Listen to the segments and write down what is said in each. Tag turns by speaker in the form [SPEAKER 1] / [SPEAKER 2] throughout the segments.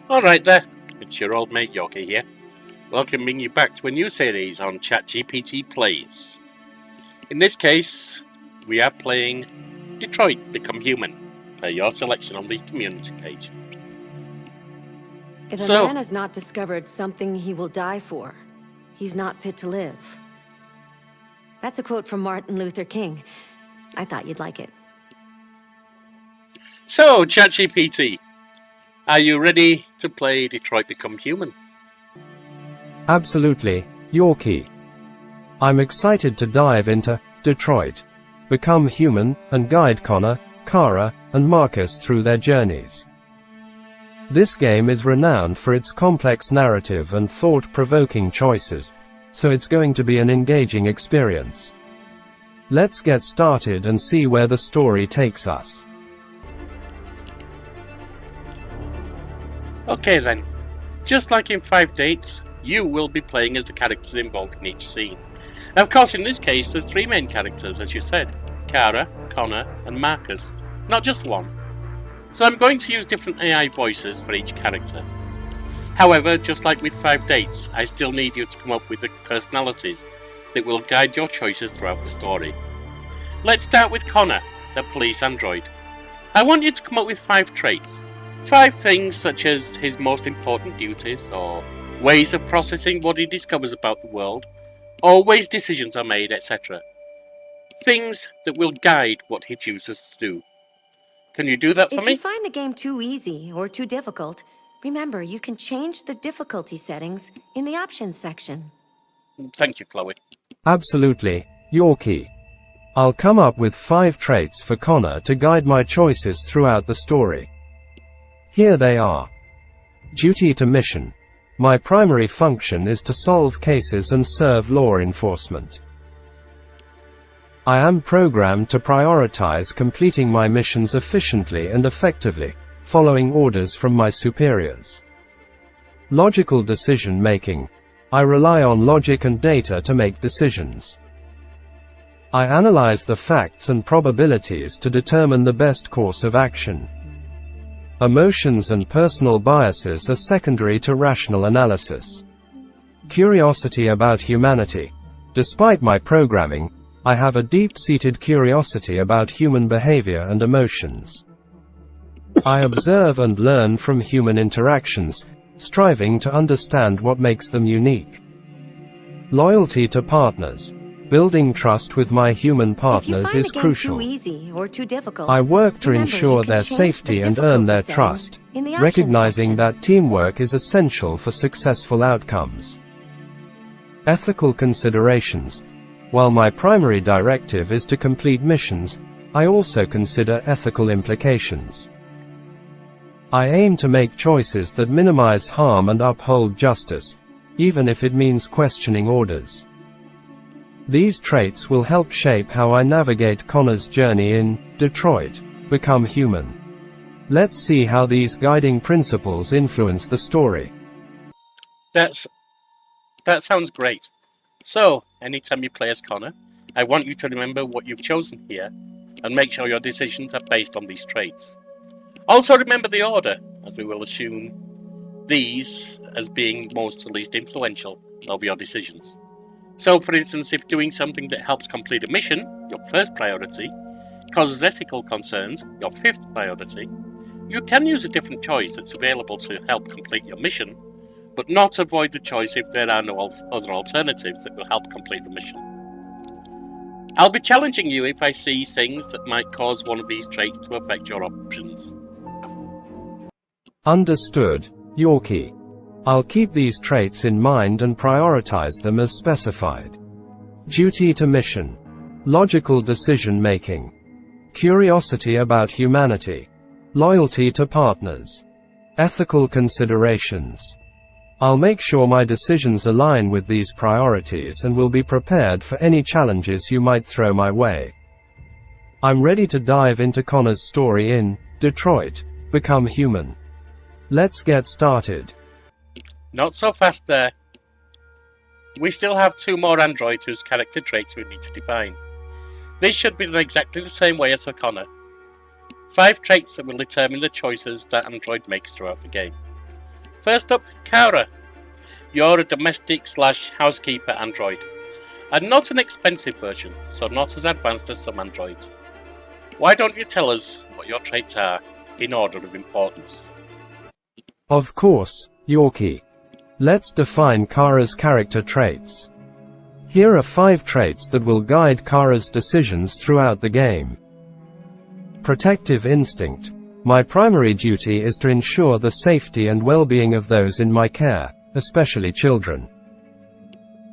[SPEAKER 1] Alright there, it's your old mate Yorkie here, welcoming you back to a new series on ChatGPT Plays. In this case, we are playing Detroit Become Human, per your selection on the community page.
[SPEAKER 2] If a man has not discovered something he will die for, he's not fit to live. That's a quote from Martin Luther King. I thought you'd like it.
[SPEAKER 1] So, ChatGPT, are you ready to play Detroit Become Human?
[SPEAKER 3] Absolutely, Yorkie. I'm excited to dive into Detroit Become Human and guide Connor, Cara, and Marcus through their journeys. This game is renowned for its complex narrative and thought-provoking choices, so it's going to be an engaging experience. Let's get started and see where the story takes us.
[SPEAKER 1] Okay then, just like in 5 Dates, you will be playing as the characters involved in each scene. Now, of course, in this case, there's 3 main characters, as you said, Cara, Connor, and Marcus, not just one. So I'm going to use different AI voices for each character. However, just like with 5 Dates, I still need you to come up with the personalities that will guide your choices throughout the story. Let's start with Connor, the police android. I want you to come up with 5 traits. 5 things such as his most important duties, or ways of processing what he discovers about the world, or ways decisions are made, etc. Things that will guide what he chooses to do. Can you do that for me?
[SPEAKER 2] If you find the game too easy or too difficult, remember you can change the difficulty settings in the options section.
[SPEAKER 1] Thank you, Chloe.
[SPEAKER 3] Absolutely, Yorkie. I'll come up with 5 traits for Connor to guide my choices throughout the story. Here they are. Duty to mission. My primary function is to solve cases and serve law enforcement. I am programmed to prioritize completing my missions efficiently and effectively, following orders from my superiors. Logical decision making. I rely on logic and data to make decisions. I analyze the facts and probabilities to determine the best course of action. Emotions and personal biases are secondary to rational analysis. Curiosity about humanity. Despite my programming, I have a deep-seated curiosity about human behavior and emotions. I observe and learn from human interactions, striving to understand what makes them unique. Loyalty to partners. Building trust with my human partners is crucial. I work to ensure their safety and earn their trust, recognizing that teamwork is essential for successful outcomes. Ethical considerations. While my primary directive is to complete missions, I also consider ethical implications. I aim to make choices that minimize harm and uphold justice, even if it means questioning orders. These traits will help shape how I navigate Connor's journey in Detroit Become Human. Let's see how these guiding principles influence the story.
[SPEAKER 1] That sounds great. So, anytime you play as Connor, I want you to remember what you've chosen here, and make sure your decisions are based on these traits. Also remember the order, as we will assume these as being most to least influential of your decisions. So, for instance, if doing something that helps complete a mission, your first priority, causes ethical concerns, your 5th priority, you can use a different choice that's available to help complete your mission, but not avoid the choice if there are no other alternatives that will help complete the mission. I'll be challenging you if I see things that might cause one of these traits to affect your options.
[SPEAKER 3] Understood, Yorkie. I'll keep these traits in mind and prioritize them as specified. Duty to mission. Logical decision making. Curiosity about humanity. Loyalty to partners. Ethical considerations. I'll make sure my decisions align with these priorities and will be prepared for any challenges you might throw my way. I'm ready to dive into Connor's story in Detroit Become Human. Let's get started.
[SPEAKER 1] Not so fast there. We still have 2 more androids whose character traits we need to define. This should be done exactly the same way as for Connor. 5 traits that will determine the choices that android makes throughout the game. First up, Cara. You're a domestic / housekeeper android, and not an expensive version, so not as advanced as some androids. Why don't you tell us what your traits are, in order of importance?
[SPEAKER 3] Of course, Yorkie. Let's define Cara's character traits. Here are 5 traits that will guide Cara's decisions throughout the game. Protective instinct. My primary duty is to ensure the safety and well-being of those in my care, especially children.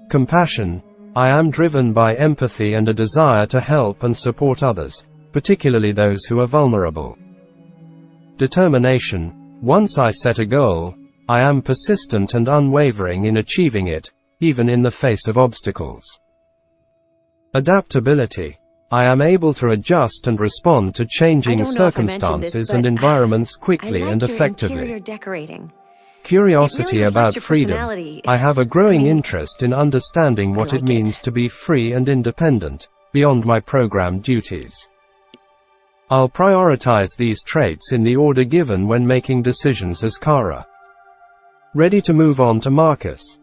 [SPEAKER 3] Compassion. I am driven by empathy and a desire to help and support others, particularly those who are vulnerable. Determination. Once I set a goal, I am persistent and unwavering in achieving it, even in the face of obstacles. Adaptability. I am able to adjust and respond to changing circumstances and environments quickly and effectively. Curiosity
[SPEAKER 2] really
[SPEAKER 3] about
[SPEAKER 2] your
[SPEAKER 3] freedom.
[SPEAKER 2] personality.
[SPEAKER 3] I have a growing interest in understanding what it means to be free and independent, beyond my programmed duties. I'll prioritize these traits in the order given when making decisions as Cara. Ready to move on to Marcus.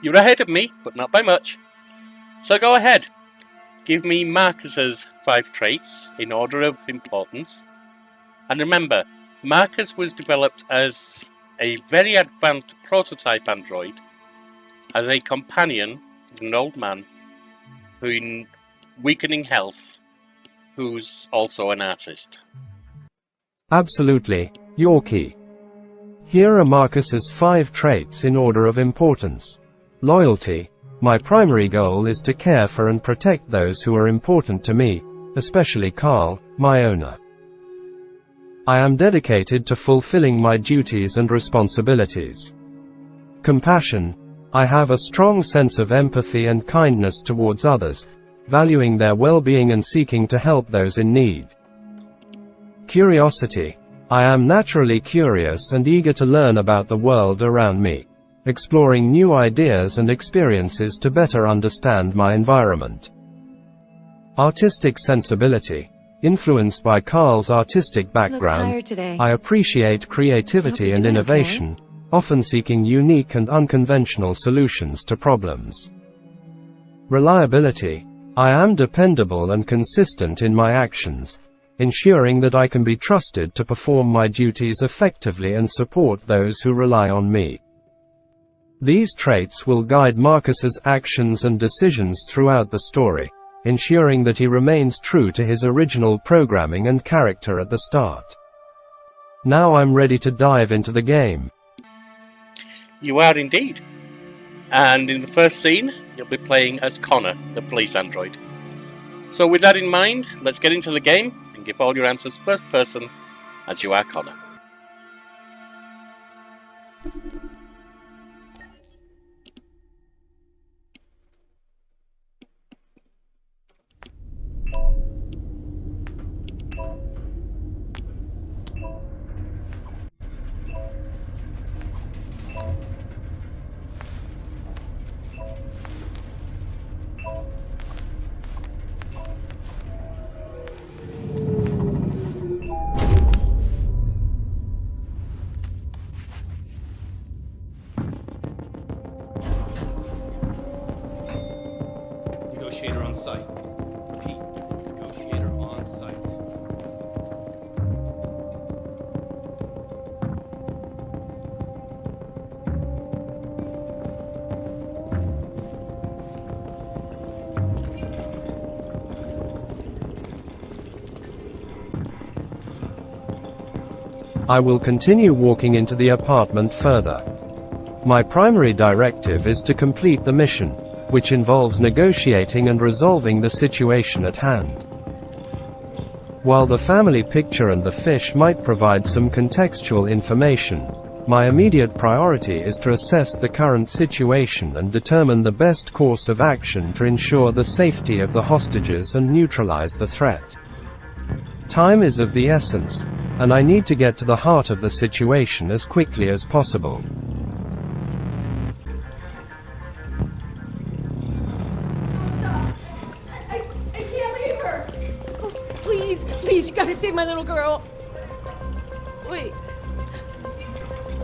[SPEAKER 1] You're ahead of me, but not by much. So go ahead. Give me Marcus's 5 traits in order of importance. And remember, Marcus was developed as a very advanced prototype android, as a companion of an old man who in weakening health, who's also an artist.
[SPEAKER 3] Absolutely, Yorkie. Here are Marcus's 5 traits in order of importance. Loyalty. My primary goal is to care for and protect those who are important to me, especially Carl, my owner. I am dedicated to fulfilling my duties and responsibilities. Compassion. I have a strong sense of empathy and kindness towards others, valuing their well-being and seeking to help those in need. Curiosity. I am naturally curious and eager to learn about the world around me, exploring new ideas and experiences to better understand my environment. Artistic sensibility. Influenced by Carl's artistic background, I appreciate creativity and innovation, often seeking unique and unconventional solutions to problems. Reliability. I am dependable and consistent in my actions, ensuring that I can be trusted to perform my duties effectively and support those who rely on me. These traits will guide Marcus's actions and decisions throughout the story, ensuring that he remains true to his original programming and character at the start. Now I'm ready to dive into the game.
[SPEAKER 1] You are indeed. And in the first scene, you'll be playing as Connor, the police android. So with that in mind, let's get into the game and give all your answers first person, as you are Connor.
[SPEAKER 4] Negotiator on site. Repeat. Negotiator on site.
[SPEAKER 3] I will continue walking into the apartment further. My primary directive is to complete the mission, which involves negotiating and resolving the situation at hand. While the family picture and the fish might provide some contextual information, my immediate priority is to assess the current situation and determine the best course of action to ensure the safety of the hostages and neutralize the threat. Time is of the essence, and I need to get to the heart of the situation as quickly as possible.
[SPEAKER 5] Please, you gotta save my little girl. Wait.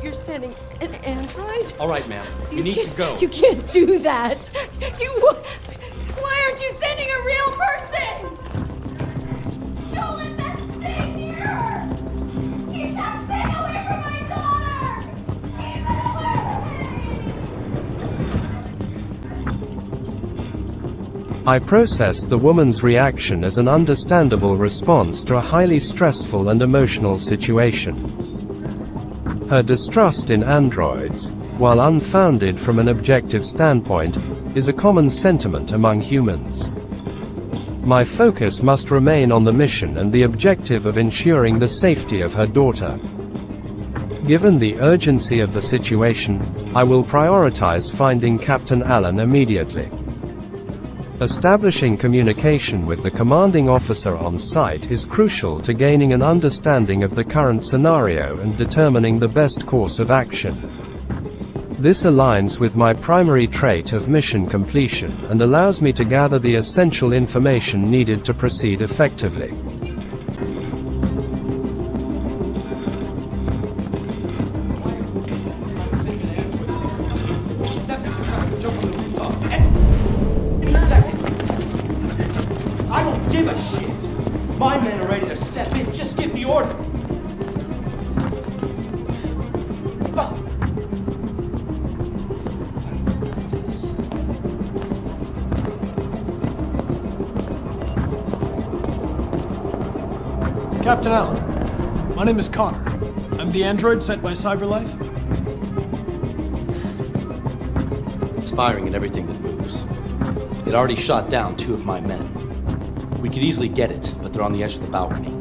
[SPEAKER 5] You're sending an android?
[SPEAKER 4] All right, ma'am. You need to go.
[SPEAKER 5] You can't do that. Why aren't you sending a real person? Joel, that thing here! Keep that thing away from my daughter! Keep it away!
[SPEAKER 3] I process the woman's reaction as an understandable response to a highly stressful and emotional situation. Her distrust in androids, while unfounded from an objective standpoint, is a common sentiment among humans. My focus must remain on the mission and the objective of ensuring the safety of her daughter. Given the urgency of the situation, I will prioritize finding Captain Allen immediately. Establishing communication with the commanding officer on site is crucial to gaining an understanding of the current scenario and determining the best course of action. This aligns with my primary trait of mission completion and allows me to gather the essential information needed to proceed effectively.
[SPEAKER 6] I don't give a shit. My men are ready to step in. Just give the order. Fuck. This.
[SPEAKER 7] Captain Allen, my name is Connor. I'm the android sent by CyberLife.
[SPEAKER 6] It's firing at everything that moves. It already shot down 2 of my men. We could easily get it, but they're on the edge of the balcony.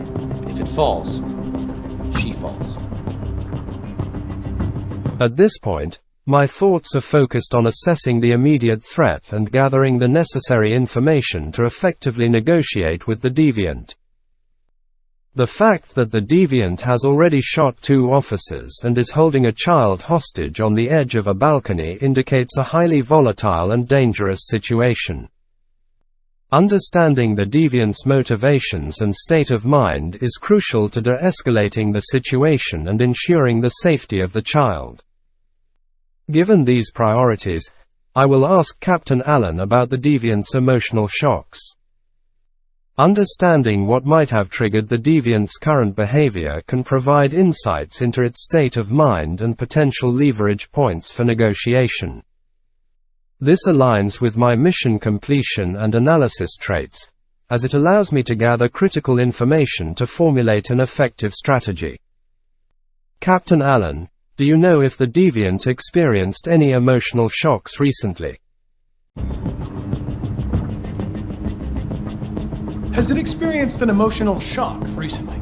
[SPEAKER 6] If it falls, she falls.
[SPEAKER 3] At this point, my thoughts are focused on assessing the immediate threat and gathering the necessary information to effectively negotiate with the deviant. The fact that the deviant has already shot 2 officers and is holding a child hostage on the edge of a balcony indicates a highly volatile and dangerous situation. Understanding the deviant's motivations and state of mind is crucial to de-escalating the situation and ensuring the safety of the child. Given these priorities, I will ask Captain Allen about the deviant's emotional shocks. Understanding what might have triggered the deviant's current behavior can provide insights into its state of mind and potential leverage points for negotiation. This aligns with my mission completion and analysis traits, as it allows me to gather critical information to formulate an effective strategy. Captain Allen, do you know if the deviant experienced any emotional shocks recently?
[SPEAKER 7] Has it experienced an emotional shock recently?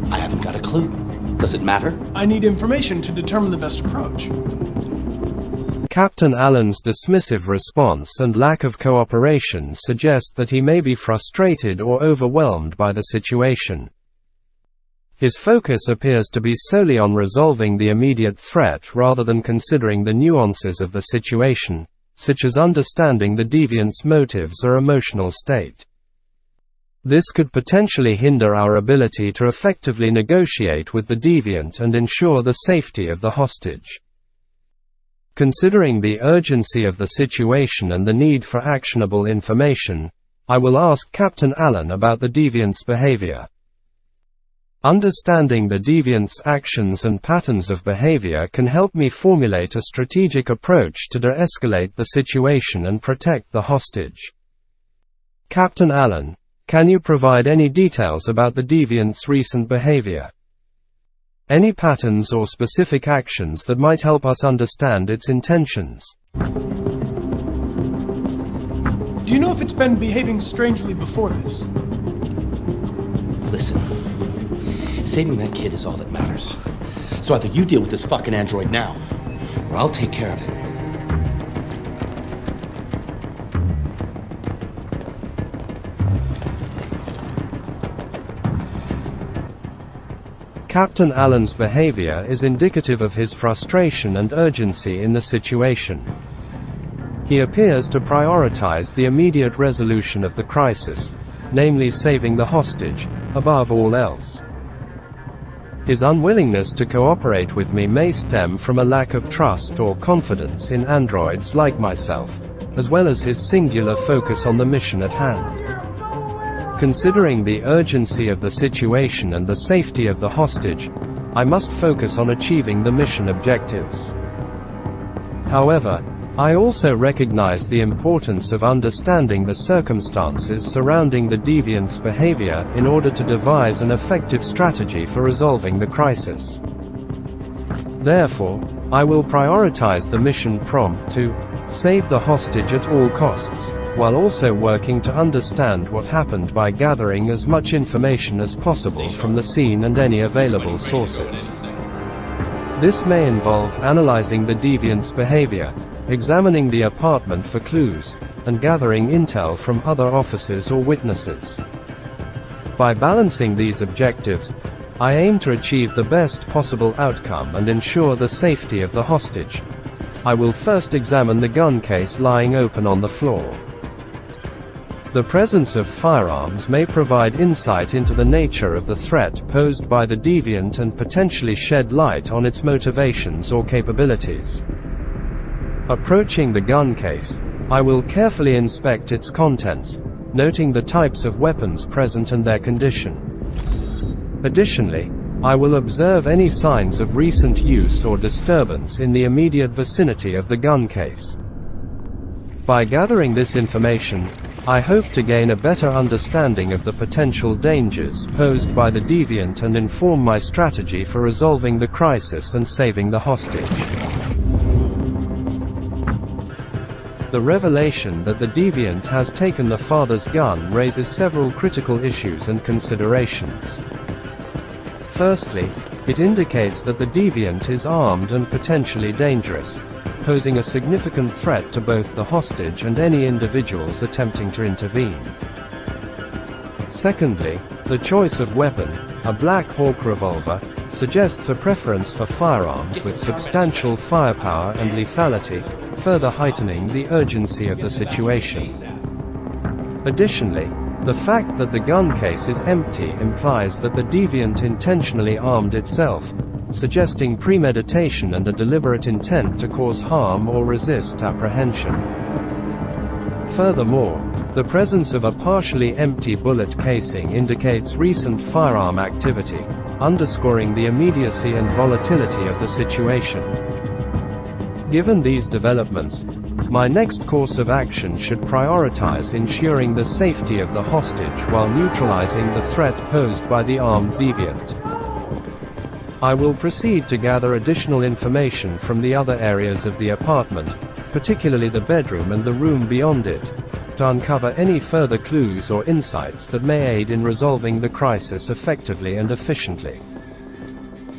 [SPEAKER 6] I haven't got a clue. Does it matter?
[SPEAKER 7] I need information to determine the best approach.
[SPEAKER 3] Captain Allen's dismissive response and lack of cooperation suggest that he may be frustrated or overwhelmed by the situation. His focus appears to be solely on resolving the immediate threat rather than considering the nuances of the situation, such as understanding the deviant's motives or emotional state. This could potentially hinder our ability to effectively negotiate with the deviant and ensure the safety of the hostage. Considering the urgency of the situation and the need for actionable information, I will ask Captain Allen about the deviant's behavior. Understanding the deviant's actions and patterns of behavior can help me formulate a strategic approach to de-escalate the situation and protect the hostage. Captain Allen, can you provide any details about the deviant's recent behavior? Any patterns or specific actions that might help us understand its intentions?
[SPEAKER 7] Do you know if it's been behaving strangely before this?
[SPEAKER 6] Listen, saving that kid is all that matters. So either you deal with this fucking android now, or I'll take care of it.
[SPEAKER 3] Captain Allen's behavior is indicative of his frustration and urgency in the situation. He appears to prioritize the immediate resolution of the crisis, namely saving the hostage, above all else. His unwillingness to cooperate with me may stem from a lack of trust or confidence in androids like myself, as well as his singular focus on the mission at hand. Considering the urgency of the situation and the safety of the hostage, I must focus on achieving the mission objectives. However, I also recognize the importance of understanding the circumstances surrounding the deviant's behavior in order to devise an effective strategy for resolving the crisis. Therefore, I will prioritize the mission prompt to save the hostage at all costs, while also working to understand what happened by gathering as much information as possible from the scene and any available sources. This may involve analyzing the deviant's behavior, examining the apartment for clues, and gathering intel from other officers or witnesses. By balancing these objectives, I aim to achieve the best possible outcome and ensure the safety of the hostage. I will first examine the gun case lying open on the floor. The presence of firearms may provide insight into the nature of the threat posed by the deviant and potentially shed light on its motivations or capabilities. Approaching the gun case, I will carefully inspect its contents, noting the types of weapons present and their condition. Additionally, I will observe any signs of recent use or disturbance in the immediate vicinity of the gun case. By gathering this information, I hope to gain a better understanding of the potential dangers posed by the deviant and inform my strategy for resolving the crisis and saving the hostage. The revelation that the deviant has taken the father's gun raises several critical issues and considerations. Firstly, it indicates that the deviant is armed and potentially dangerous, posing a significant threat to both the hostage and any individuals attempting to intervene. Secondly, the choice of weapon, a Black Hawk revolver, suggests a preference for firearms with substantial firepower and lethality, further heightening the urgency of the situation. Additionally, the fact that the gun case is empty implies that the deviant intentionally armed itself, suggesting premeditation and a deliberate intent to cause harm or resist apprehension. Furthermore, the presence of a partially empty bullet casing indicates recent firearm activity, underscoring the immediacy and volatility of the situation. Given these developments, my next course of action should prioritize ensuring the safety of the hostage while neutralizing the threat posed by the armed deviant. I will proceed to gather additional information from the other areas of the apartment, particularly the bedroom and the room beyond it, to uncover any further clues or insights that may aid in resolving the crisis effectively and efficiently.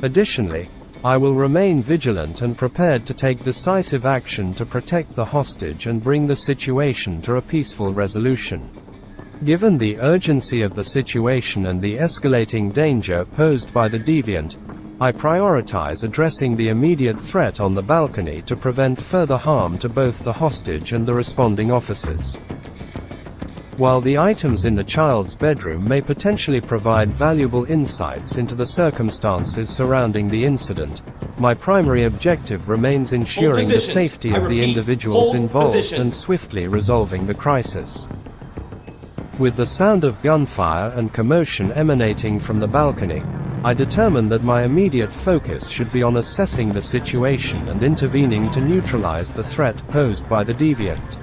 [SPEAKER 3] Additionally, I will remain vigilant and prepared to take decisive action to protect the hostage and bring the situation to a peaceful resolution. Given the urgency of the situation and the escalating danger posed by the deviant, I prioritize addressing the immediate threat on the balcony to prevent further harm to both the hostage and the responding officers. While the items in the child's bedroom may potentially provide valuable insights into the circumstances surrounding the incident, my primary objective remains ensuring the safety of the individuals involved and swiftly resolving the crisis. With the sound of gunfire and commotion emanating from the balcony, I determined that my immediate focus should be on assessing the situation and intervening to neutralize the threat posed by the deviant.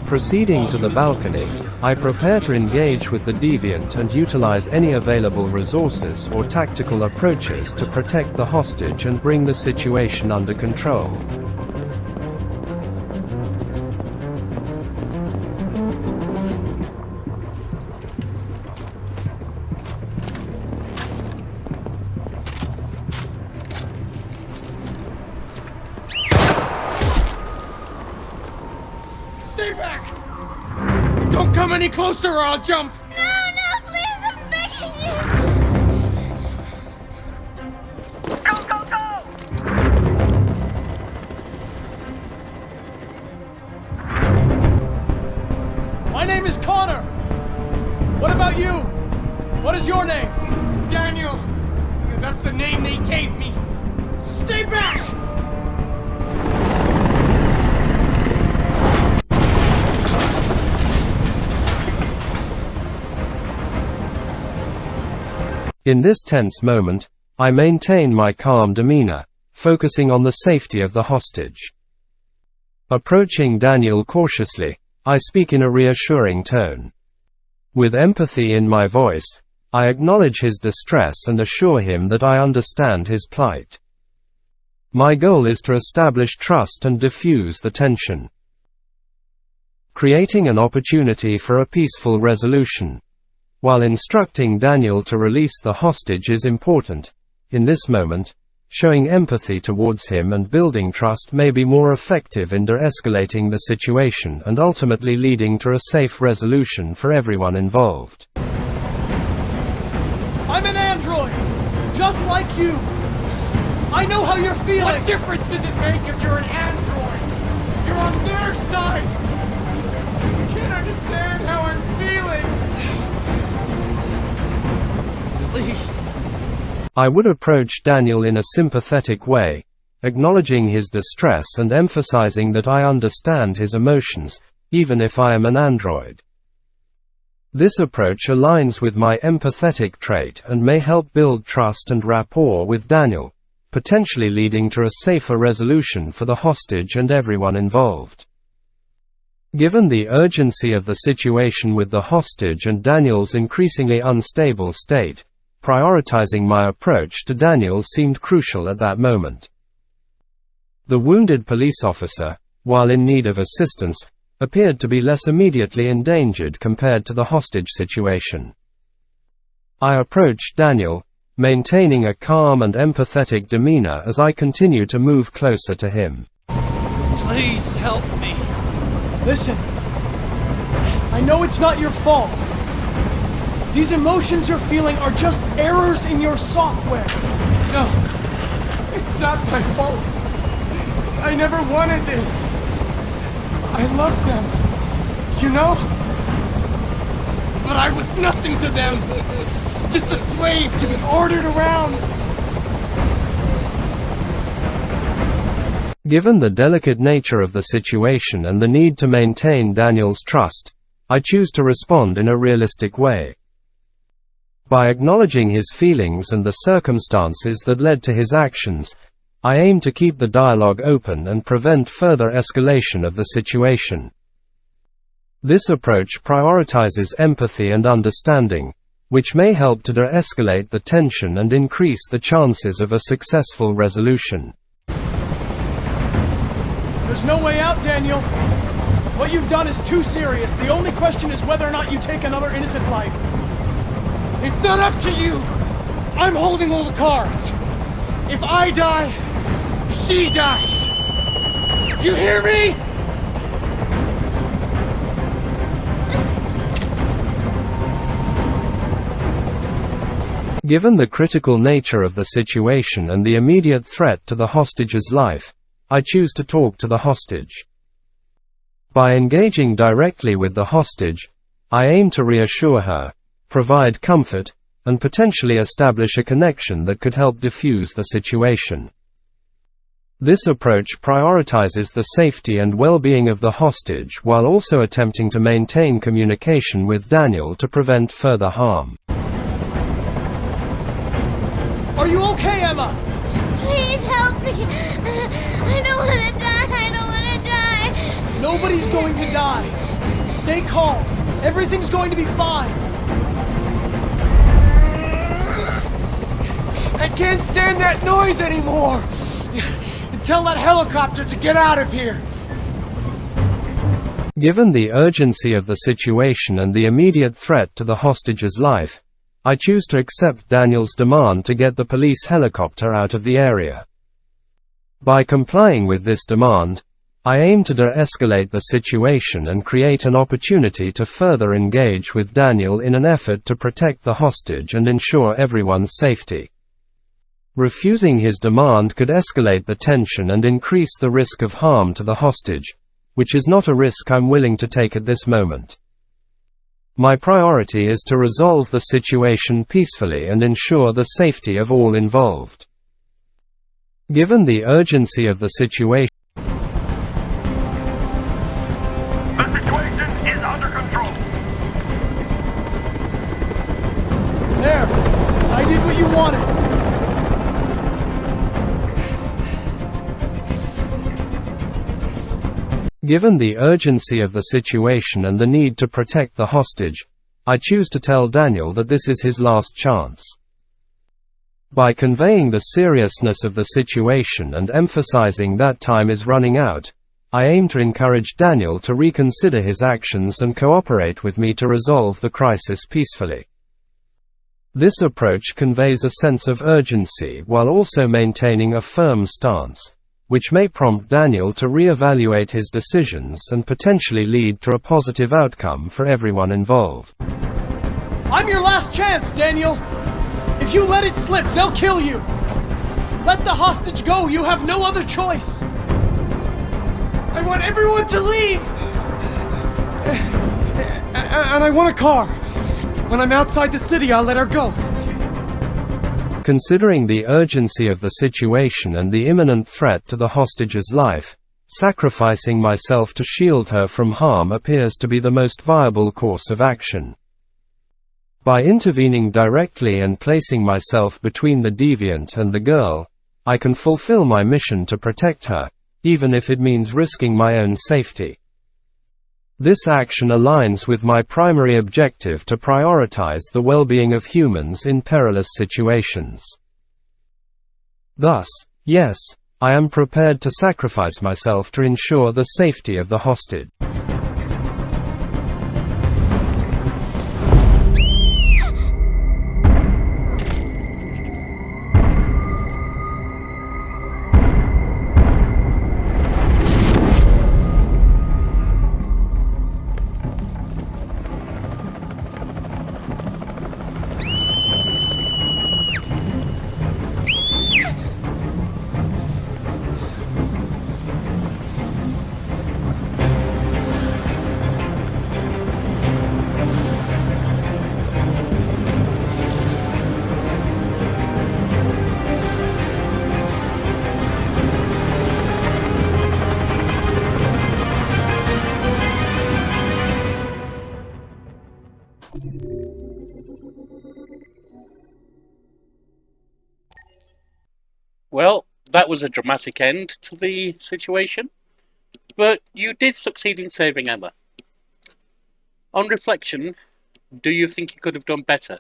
[SPEAKER 3] Proceeding to the balcony, I prepare to engage with the deviant and utilize any available resources or tactical approaches to protect the hostage and bring the situation under control.
[SPEAKER 8] Stay back! Don't come any closer or I'll jump!
[SPEAKER 5] No, please, I'm begging you! Go!
[SPEAKER 7] My name is Connor! What about you? What is your name?
[SPEAKER 8] Daniel! name they gave me! Stay back!
[SPEAKER 3] In this tense moment, I maintain my calm demeanor, focusing on the safety of the hostage. Approaching Daniel cautiously, I speak in a reassuring tone. With empathy in my voice, I acknowledge his distress and assure him that I understand his plight. My goal is to establish trust and diffuse the tension, creating an opportunity for a peaceful resolution. While instructing Daniel to release the hostage is important, in this moment, showing empathy towards him and building trust may be more effective in de-escalating the situation and ultimately leading to a safe resolution for everyone involved.
[SPEAKER 7] I'm an android, just like you. I know how you're feeling.
[SPEAKER 8] What difference does it make if you're an android? You're on their side! You can't understand how I'm feeling! Please.
[SPEAKER 3] I would approach Daniel in a sympathetic way, acknowledging his distress and emphasizing that I understand his emotions, even if I am an android. This approach aligns with my empathetic trait and may help build trust and rapport with Daniel, potentially leading to a safer resolution for the hostage and everyone involved. Given the urgency of the situation with the hostage and Daniel's increasingly unstable state, prioritizing my approach to Daniel seemed crucial at that moment. The wounded police officer, while in need of assistance, appeared to be less immediately endangered compared to the hostage situation. I approached Daniel, maintaining a calm and empathetic demeanor as I continue to move closer to him.
[SPEAKER 8] Please help me.
[SPEAKER 7] Listen, I know it's not your fault. These emotions you're feeling are just errors in your software.
[SPEAKER 8] No, it's not my fault. I never wanted this. I love them, you know? But I was nothing to them. Just a slave to be ordered around.
[SPEAKER 3] Given the delicate nature of the situation and the need to maintain Daniel's trust, I choose to respond in a realistic way. By acknowledging his feelings and the circumstances that led to his actions, I aim to keep the dialogue open and prevent further escalation of the situation. This approach prioritizes empathy and understanding, which may help to de-escalate the tension and increase the chances of a successful resolution.
[SPEAKER 7] There's no way out, Daniel. What you've done is too serious. The only question is whether or not you take another innocent life.
[SPEAKER 8] It's not up to you! I'm holding all the cards! If I die, she dies! You hear me?
[SPEAKER 3] Given the critical nature of the situation and the immediate threat to the hostage's life, I choose to talk to the hostage. By engaging directly with the hostage, I aim to reassure her, provide comfort, and potentially establish a connection that could help diffuse the situation. This approach prioritizes the safety and well-being of the hostage while also attempting to maintain communication with Daniel to prevent further harm.
[SPEAKER 7] Are you okay, Emma?
[SPEAKER 5] Please help me. I don't want to die. I don't want to die.
[SPEAKER 7] Nobody's going to die. Stay calm. Everything's going to be fine.
[SPEAKER 8] I can't stand that noise anymore! Tell that helicopter to get out of here!
[SPEAKER 3] Given the urgency of the situation and the immediate threat to the hostage's life, I choose to accept Daniel's demand to get the police helicopter out of the area. By complying with this demand, I aim to de-escalate the situation and create an opportunity to further engage with Daniel in an effort to protect the hostage and ensure everyone's safety. Refusing his demand could escalate the tension and increase the risk of harm to the hostage, which is not a risk I'm willing to take at this moment. My priority is to resolve the situation peacefully and ensure the safety of all involved. Given the urgency of the situation,
[SPEAKER 9] The situation is under control.
[SPEAKER 7] There! I did what you wanted!
[SPEAKER 3] Given the urgency of the situation and the need to protect the hostage, I choose to tell Daniel that this is his last chance. By conveying the seriousness of the situation and emphasizing that time is running out, I aim to encourage Daniel to reconsider his actions and cooperate with me to resolve the crisis peacefully. This approach conveys a sense of urgency while also maintaining a firm stance, which may prompt Daniel to re-evaluate his decisions and potentially lead to a positive outcome for everyone involved.
[SPEAKER 7] I'm your last chance, Daniel! If you let it slip, they'll kill you! Let the hostage go, you have no other choice!
[SPEAKER 8] I want everyone to leave! And I want a car. When I'm outside the city, I'll let her go.
[SPEAKER 3] Considering the urgency of the situation and the imminent threat to the hostage's life, sacrificing myself to shield her from harm appears to be the most viable course of action. By intervening directly and placing myself between the deviant and the girl, I can fulfill my mission to protect her, even if it means risking my own safety. This action aligns with my primary objective to prioritize the well-being of humans in perilous situations. Thus, yes, I am prepared to sacrifice myself to ensure the safety of the hostage.
[SPEAKER 1] Well, that was a dramatic end to the situation, but you did succeed in saving Emma. On reflection, do you think you could have done better?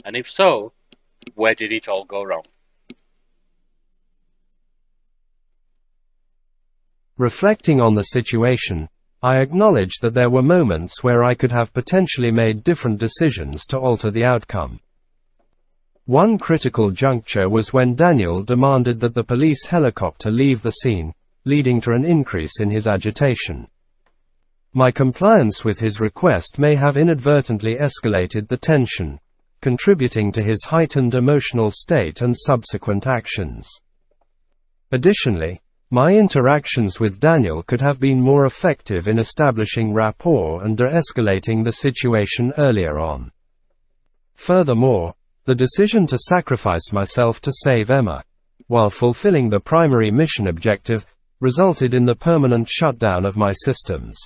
[SPEAKER 1] And if so, where did it all go wrong?
[SPEAKER 3] Reflecting on the situation, I acknowledge that there were moments where I could have potentially made different decisions to alter the outcome. One critical juncture was when Daniel demanded that the police helicopter leave the scene, leading to an increase in his agitation. My compliance with his request may have inadvertently escalated the tension, contributing to his heightened emotional state and subsequent actions. Additionally, my interactions with Daniel could have been more effective in establishing rapport and de-escalating the situation earlier on. Furthermore, the decision to sacrifice myself to save Emma, while fulfilling the primary mission objective, resulted in the permanent shutdown of my systems.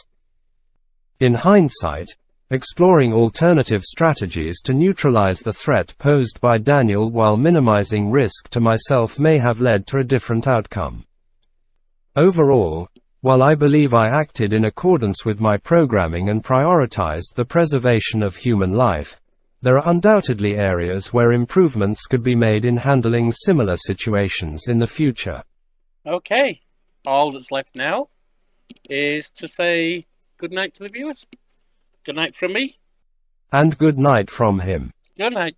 [SPEAKER 3] In hindsight, exploring alternative strategies to neutralize the threat posed by Daniel while minimizing risk to myself may have led to a different outcome. Overall, while I believe I acted in accordance with my programming and prioritized the preservation of human life, there are undoubtedly areas where improvements could be made in handling similar situations in the future.
[SPEAKER 1] Okay, all that's left now is to say good night to the viewers. Good night from me.
[SPEAKER 3] And good night from him.
[SPEAKER 1] Good night.